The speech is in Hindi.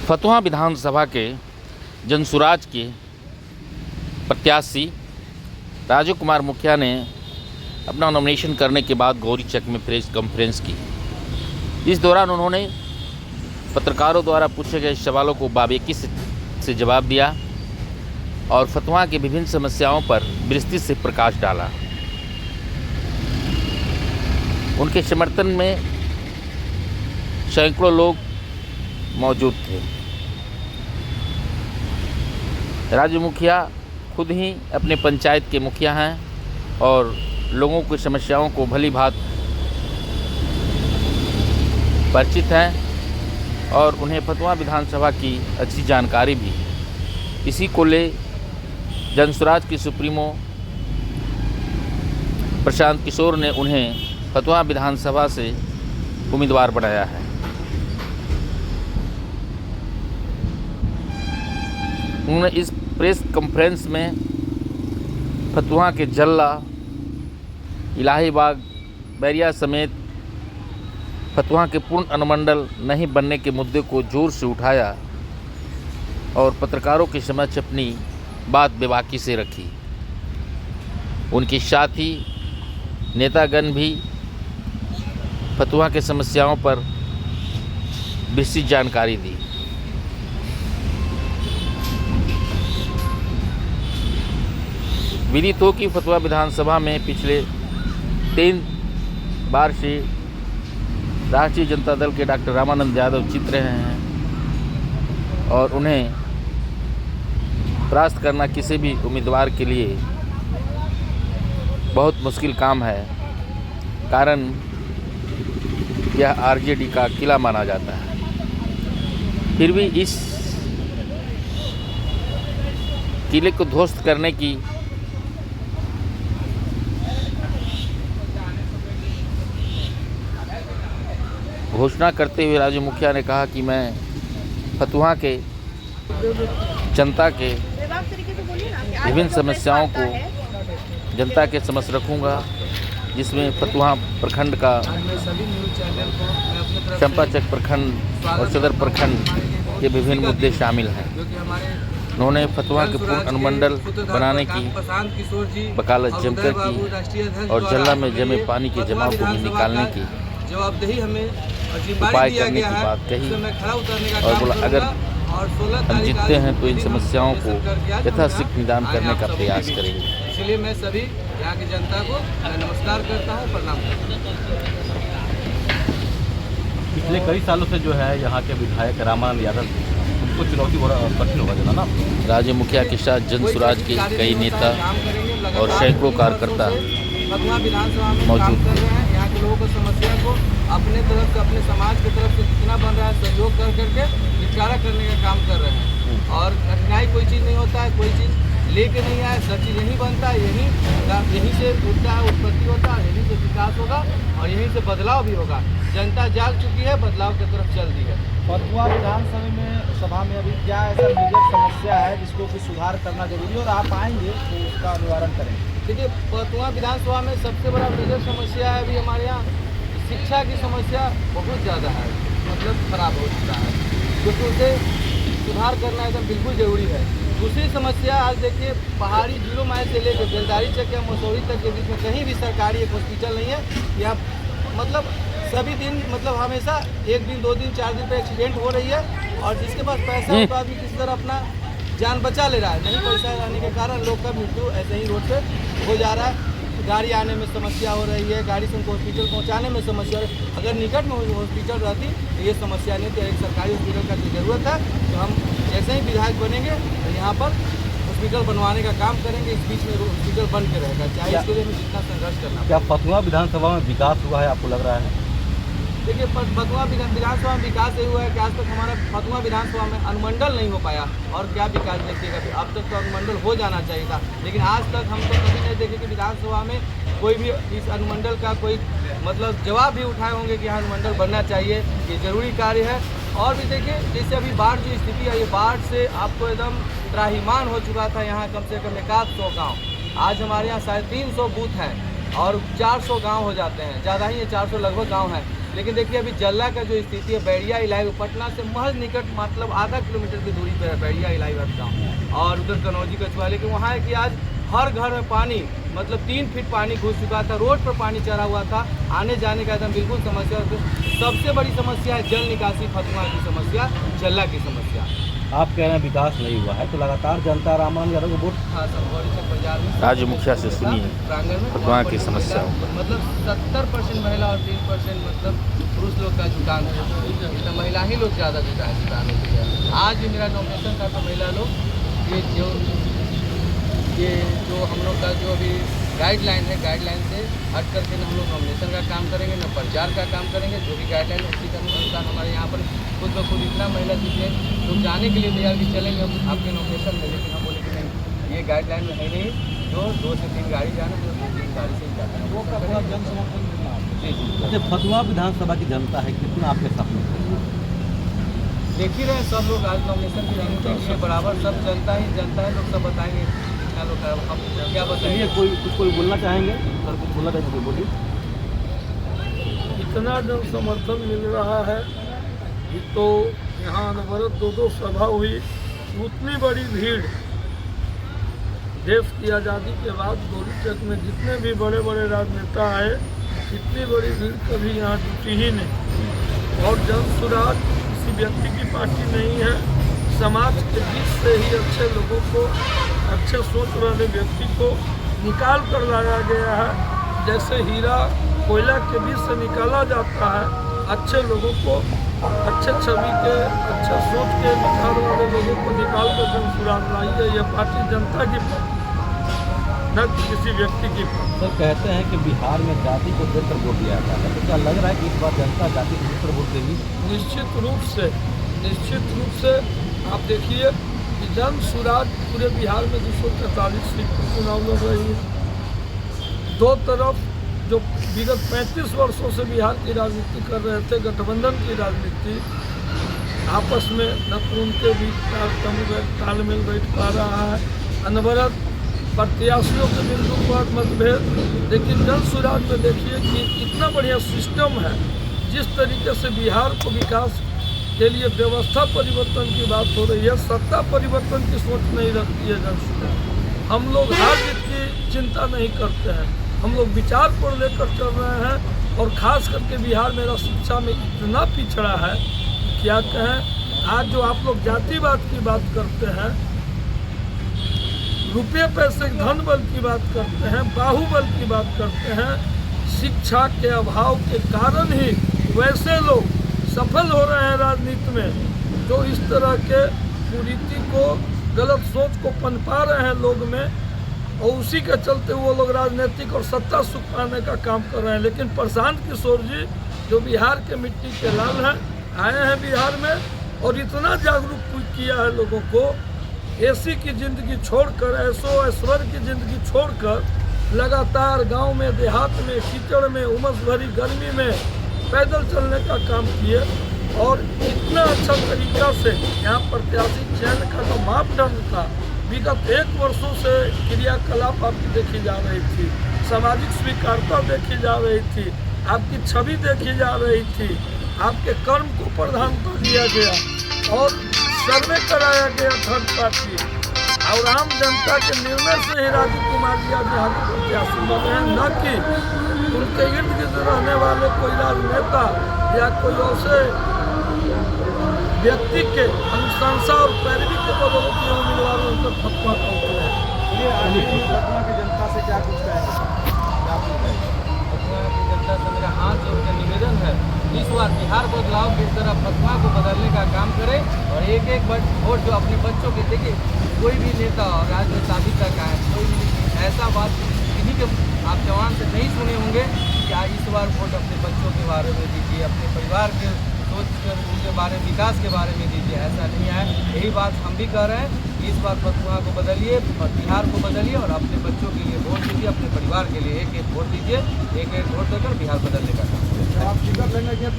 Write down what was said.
फतुहा विधानसभा के जनसुराज के प्रत्याशी राजू कुमार मुखिया ने अपना नॉमिनेशन करने के बाद गौरीचक में प्रेस कॉन्फ्रेंस की। इस दौरान उन्होंने पत्रकारों द्वारा पूछे गए सवालों को बारीकी से जवाब दिया और फतुहा की विभिन्न समस्याओं पर विस्तृत से प्रकाश डाला। उनके समर्थन में सैकड़ों लोग मौजूद थे। राजू मुखिया खुद ही अपने पंचायत के मुखिया हैं और लोगों की समस्याओं को भली भांत परिचित हैं और उन्हें फतुहा विधानसभा की अच्छी जानकारी भी। इसी को ले जनसुराज के सुप्रीमो प्रशांत किशोर ने उन्हें फतुहा विधानसभा से उम्मीदवार बनाया है। उन्होंने इस प्रेस कॉन्फ्रेंस में फतुहा के जल्ला, इलाहीबाग, बैरिया समेत फतुहा के पूर्ण अनुमंडल नहीं बनने के मुद्दे को जोर से उठाया और पत्रकारों के समक्ष अपनी बात बेबाकी से रखी। उनके साथ ही नेतागण भी फतुहा के समस्याओं पर विस्तृत जानकारी दी। विदित हो कि फतुहा विधानसभा में पिछले 3 बार से राष्ट्रीय जनता दल के डॉक्टर रामानंद यादव जीत रहे हैं और उन्हें परास्त करना किसी भी उम्मीदवार के लिए बहुत मुश्किल काम है। कारण यह आरजेडी का किला माना जाता है। फिर भी इस किले को ध्वस्त करने की घोषणा करते हुए राजू मुखिया ने कहा कि मैं फतुहा के जनता के विभिन्न समस्याओं को जनता के समक्ष रखूँगा, जिसमें फतुहा प्रखंड का चंपाचक प्रखंड और सदर प्रखंड के विभिन्न मुद्दे शामिल हैं। उन्होंने फतुहा के पूर्ण अनुमंडल बनाने की वकालत जमकर की और जल्ला में जमे पानी के जमाव को भी निकालने की जवाबदेही हमें उपाय करने की बात कही और बोला अगर हम जीतते हैं तो इन समस्याओं को यथाशीघ्र निदान करने का प्रयास करेंगे। इसलिए मैं सभी यहाँ की जनता को नमस्कार करता हूँ, प्रणाम करता हूँ। पिछले कई सालों से जो है यहाँ के विधायक रामानंद यादव उनको चुनौती बड़ा कठिन होगा जो ना। राजू मुखिया के साथ जनसुराज के कई नेता और सैकड़ों कार्यकर्ता फतुहा विधानसभा में काम कर रहे हैं। यहाँ के लोगों की समस्या को अपने तरफ से, अपने समाज की तरफ से जितना बन रहा है सहयोग कर करके निपटारा करने का काम कर रहे हैं। और कठिनाई कोई चीज़ नहीं होता है, कोई चीज़ लेके नहीं आए, सब चीज़ यहीं बनता है, यहीं से उठता है, उत्पत्ति होता है, यहीं से विकास होगा और यहीं से बदलाव भी होगा। जनता जाग चुकी है, बदलाव की तरफ चल दी है। फतुहा विधानसभा में अभी क्या ऐसा मेजर समस्या है जिसको कि सुधार करना जरूरी है और आप आएंगे तो उसका निवारण करेंगे? देखिए, फतुहा विधानसभा में सबसे बड़ा मेजर समस्या है अभी हमारे यहाँ शिक्षा की समस्या बहुत ज़्यादा है, मतलब खराब हो चुका है, क्योंकि उसे सुधार करना एकदम बिल्कुल ज़रूरी है। दूसरी समस्या आज देखिए, पहाड़ी 0 माइल से लेकर बेलदारी चक या मसौरी तक के बीच में कहीं भी सरकारी एक हॉस्पिटल नहीं है। यहाँ मतलब सभी दिन, मतलब हमेशा 1 दिन 2 दिन 4 दिन पर एक्सीडेंट हो रही है और जिसके पास पैसा है तो आदमी किसी तरह अपना जान बचा ले रहा है। नहीं पैसा रहने के कारण लोग का मृत्यु ऐसे ही रोड पे हो जा रहा है। गाड़ी आने में समस्या हो रही है, गाड़ी से उनको हॉस्पिटल पहुंचाने में समस्या हो रही है। अगर निकट में हॉस्पिटल रहती तो ये समस्या नहीं थी। एक सरकारी हॉस्पिटल का ज़रूरत है, तो हम जैसे ही विधायक बनेंगे तो यहाँ पर हॉस्पिटल बनवाने का काम करेंगे। इस बीच में हॉस्पिटल बन के रहेगा, चाहे इसके लिए हमें जितना संघर्ष करना। क्या फतुहा विधानसभा में विकास हुआ है आपको लग रहा है? देखिए, फतुहा विधानसभा में विकास ये हुआ है कि आज तक हमारा फतुहा विधानसभा में अनुमंडल नहीं हो पाया। और क्या विकास देखिएगा, अब तक तो अनुमंडल हो जाना चाहिए था, लेकिन आज तक हम तो कभी नहीं देखे कि विधानसभा में कोई भी इस अनुमंडल का कोई मतलब जवाब भी उठाए होंगे कि यहाँ अनुमंडल बनना चाहिए, ये जरूरी कार्य है। और भी देखिए, जैसे अभी बाढ़ की स्थिति है, ये बाढ़ से आपको एकदम त्राहिमाम हो चुका था। यहाँ कम से कम 100 गाँव, आज हमारे यहाँ 350 बूथ हैं और 400 गांव हो जाते हैं, ज़्यादा ही है, 400 लगभग गांव हैं। लेकिन देखिए अभी जल्ला का जो स्थिति है, बैरिया इलाही पटना से महज निकट, मतलब आधा किलोमीटर की दूरी पर है बैरिया इलाही गाँव, और उधर कनौजी कछुआ। लेकिन वहाँ है कि आज हर घर में पानी, मतलब 3 फीट पानी घुस चुका था, रोड पर पानी चढ़ा हुआ था, आने जाने का एकदम बिल्कुल समस्या। सबसे बड़ी समस्या है जल निकासी फतुहा की समस्या, जल्ला की समस्या। आप कह रहे हैं विकास नहीं हुआ है, तो लगातार जनता राममान यादव को वोट हाँ सर, गौरी चक बाजार में राज्य मुखिया से सुनिए प्रांगण में फतुहा की समस्या। मतलब 70% महिला और 3% मतलब पुरुष लोग का जुटान है, तो महिला ही लोग ज़्यादा जुटान होती है। आज भी मेरा नॉमिनेशन था तो महिला लोग ये जो हम लोग का जो अभी गाइडलाइन है, गाइडलाइन से हट करके न हम लोग नॉमिनेशन का काम करेंगे, न प्रचार का काम करेंगे। जो भी गाइडलाइन उसी के अनुसार हमारे यहाँ पर खुद ब खुद इतना महिला जीते तो जाने के लिए तैयार कि चलेंगे हम आपके नॉमिनेशन में। लेकिन हम बोले कि नहीं, ये गाइडलाइन में है नहीं, जो 2 से 3 गाड़ी जाना, हम लोग 3 गाड़ी से ही जाते हैं। वो का जन समर्थन मिलना। जी जी, अच्छा, फतुहा विधानसभा की जनता है, कितना आपके साथ में देख ही रहे हैं सब लोग। आज नॉमिनेशन की गिनती के लिए बराबर सब जनता ही जनता है, लोग सब बताएंगे क्या लोग हम क्या बताएंगे। कोई बोलना चाहेंगे सर, कुछ बोलना चाहेंगे, बोलिए। इतना जन समर्थन मिल रहा है कि तो यहाँ अनवरत 2 सभा हुई, उतनी बड़ी भीड़ देश की आज़ादी के बाद गौरी चक में जितने भी बड़े बड़े राजनेता आए, इतनी बड़ी भीड़ कभी यहाँ जुटी ही नहीं। और जन सुराज किसी व्यक्ति की पार्टी नहीं है, समाज के बीच से ही अच्छे लोगों को, अच्छे सोच वाले व्यक्ति को निकाल कर लाया गया है। जैसे हीरा कोयला के बीच से निकाला जाता है, अच्छे लोगों को, अच्छे छवि के, अच्छे सोच के विचार वाले लोगों को निकाल कर जन सुराज लाई है। यह पार्टी जनता की न किसी व्यक्ति की। सर कहते हैं कि बिहार में जाति को देखकर वोट दिया जाता है, तो क्या लग रहा है कि इस बार जनता जाति को देखकर वोट देगी? निश्चित रूप से आप देखिए कि जन सुराज पूरे बिहार में 243 सीट पर चुनाव लड़ रही है। 2 तरफ जो विगत 35 वर्षों से बिहार की राजनीति कर रहे थे, गठबंधन की राजनीति, आपस में न तो उनके बीच तालमेल बैठ पा रहा है, अनवरत प्रत्याशियों के बिंदु पर मतभेद। लेकिन जन सुराज में देखिए कि इतना बढ़िया सिस्टम है, जिस तरीके से बिहार को विकास के लिए व्यवस्था परिवर्तन की बात हो रही है, सत्ता परिवर्तन की सोच नहीं रखती है जन सुराज। हम लोग हार जीत की चिंता नहीं करते हैं, हम लोग विचार को लेकर चल रहे हैं। और ख़ास करके बिहार मेरा शिक्षा में इतना पिछड़ा है, क्या कहें। आज जो आप लोग जातिवाद की बात करते हैं, रुपये पैसे धन बल की बात करते हैं, बाहुबल की बात करते हैं, शिक्षा के अभाव के कारण ही वैसे लोग सफल हो रहे हैं राजनीति में, जो इस तरह के कुरीति को, गलत सोच को पनपा रहे हैं लोग में, और उसी के चलते वो लोग राजनीतिक और सत्ता सुख पाने का काम कर रहे हैं। लेकिन प्रशांत किशोर जी जो बिहार के मिट्टी के लाल हैं, आए हैं बिहार में और इतना जागरूक किया है लोगों को। एसी की ज़िंदगी छोड़कर, ऐश्वर्य की ज़िंदगी छोड़कर लगातार गांव में, देहात में, कीचड़ में, उमस भरी गर्मी में पैदल चलने का काम किए। और इतना अच्छा तरीका से यहाँ प्रत्याशी चयन का जो मापदंड था, विगत 1 वर्षों से क्रियाकलाप आपकी देखी जा रही थी, सामाजिक स्वीकारता देखी जा रही थी, आपकी छवि देखी जा रही थी, आपके कर्म को प्रधानता दिया गया और सर्वे कराया गया थर्ड पार्टी, और आम जनता के निर्णय से ही राजू कुमार जी आज यहाँ के प्रत्याशी बने हैं, न कि उनके इर्द गिर्द रहने वाले कोई राजनेता या कोई ऐसे व्यक्ति के अनुशंसा और पैरवी के बदौलत उम्मीदवार उनका फतवा का उतरे हैं। पटना की जनता से क्या कुछ कहेंगे? पटना की जनता से मेरा हाथ जोड़ के निवेदन है, इस बार बिहार बदलाव की तरफ फतवा को बदलने का काम करें और एक वोट जो अपने बच्चों के, देखिए कोई भी नेता और राजनेता अभी तक आए, कोई भी ऐसा बात किन्हीं के आप जवान से नहीं सुने होंगे कि इस बार वोट अपने बच्चों के बारे में दीजिए, अपने परिवार के सोच उनके बारे में, विकास के बारे में दीजिए। ऐसा नहीं है, यही बात हम भी कर रहे हैं कि इस बार फतवा को बदलिए और बिहार को बदलिए और अपने बच्चों के लिए वोट दीजिए, अपने परिवार के लिए एक वोट दीजिए, एक वोट देकर बिहार बदलने का काम। आप टिकट लेने के